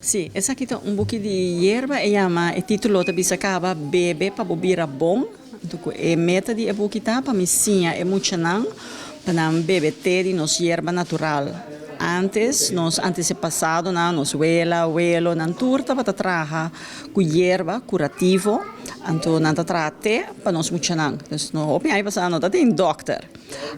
Sì, essa aqui tem um pouquinho de erva e chama e título também se acaba bebe para bebida bom. Então, e meta de ebuquita para missinha e muito não para não beber té de nos erva natural. Antes, nos antepassados, nos abuela, abuelo, nan turta para trabalhar com erva curativo, então não tratar té para nós muito não. Então, no opinião passada não tem doctor.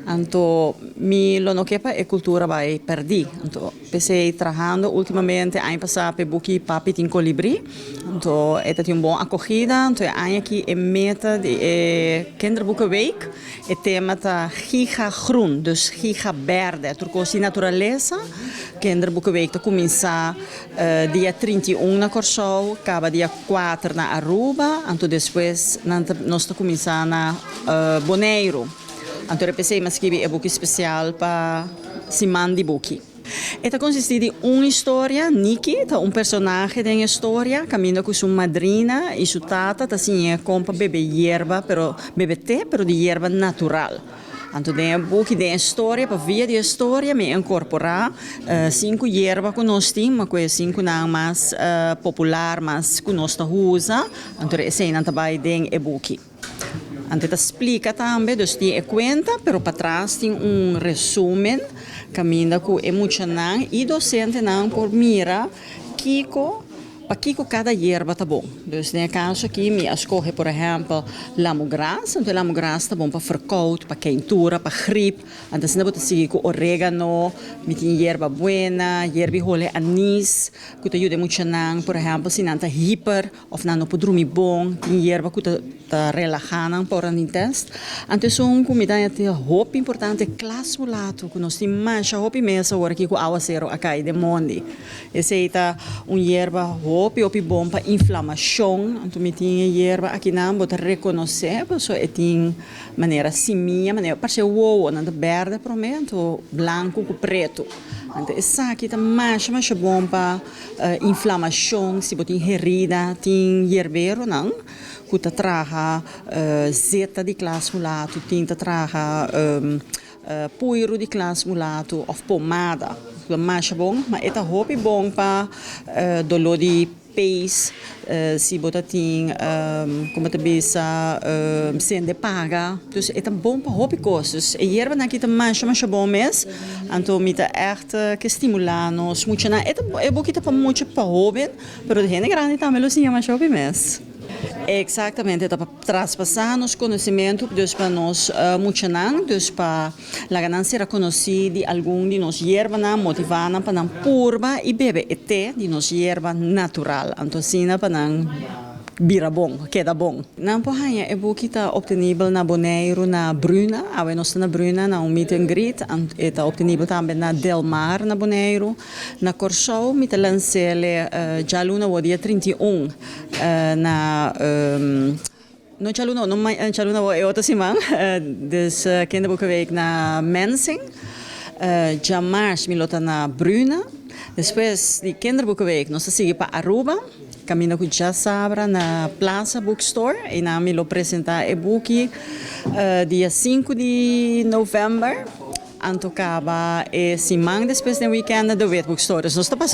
Então, mi lo no kepa e cultura vai perdi. Então, pensei trabalhando ultimamente ano passado pe buki papi tin colibri. Então, é uma boa acolhida. Então, ano aqui é meta de kinderboekenweek. É tema da giga groen, dus giga verde. Turcosi naturaleza. Kinderboekenweek começa dia 31 na Corsou, acaba dia 4 na Aruba. Então, depois nós começamos na Bonaire. Então, eu pensei que é um book especial para Simão de Buki. Esta consiste de uma história, Nikki, um personagem da história, caminha com sua madrinha e sua tata, assim, compra bebê erva, bebê té, pero de erva natural. Então, tem um book de história, para via de história, me incorporar 5 ervas que nós temos, mas 5 não mais popular, mas que nós usa. Então, esse não trabalha em e-book. Então, explica também, dus tem conta, pero para trás tem resumen, caminha com emocional e docente não por mira, para Kiko cada erva tá bom. Dus no caso aqui, me escolhe, por exemplo, lemongrass. Então, lemongrass tá bom para verkoud, para quentura, para gripe. Então, se não botar seguir com orégano, me tem erva buena, erva role anis, que te ajuda muito não, por exemplo, se não tá hiper, ou não pode dormir bom, tem erva que te relaxando por um teste. Então, são comida que é muito importante, klasmulato, que nós temos mais hopi mesa agora aqui com água zero a cair de monde. Esse é erva hopi bom para inflamação. Então, me tinha erva aqui não pode reconhecer, porque tem maneira simia, maneira parece uou, não é verde, prometo, branco com preto. Então, essa aqui é mais bom para inflamação, se você tem herida, tem herbeiro, não? Que traga zeta de classe mulato, tem traga puiro de classe mulato, ou pomada. Mais bom, mas é hopi bom para dolor de pés, se você tem, como te bisa, sem de paga. Então, é bom para hopi coisas. E erva aqui é mais bom mesmo. Então, me echt que estimular nos muito. É bom que para muito para jovem, mas de gente grande também lo sim, mais hopi mesmo. Exatamente, para traspassar nos conhecimentos, para nós muitos dus para a ganância reconhecer de algum de nós erva motivar para não purba e beber té de nós erva natural, então assim para não vira bom, queda bom. Na porranha é bom que está obtenível na Bonaire, na Bruna, a nós na Bruna na meet and greet, está obtenível também na Del Mar na Bonaire, na Corsou, me lancele já luna o dia 31 na não chaluna, não chaluna é outra semana, dus kinderboekenweek na Mensing, já março me lota na Bruna, depois de kinderboekenweek nós seguimos para Aruba. Caminho com já sabra na Plaza Bookstore e na me lo apresentar e book dia 5 de novembro. Antocaba e semana depois do weekend do Wet Bookstore. Nós estamos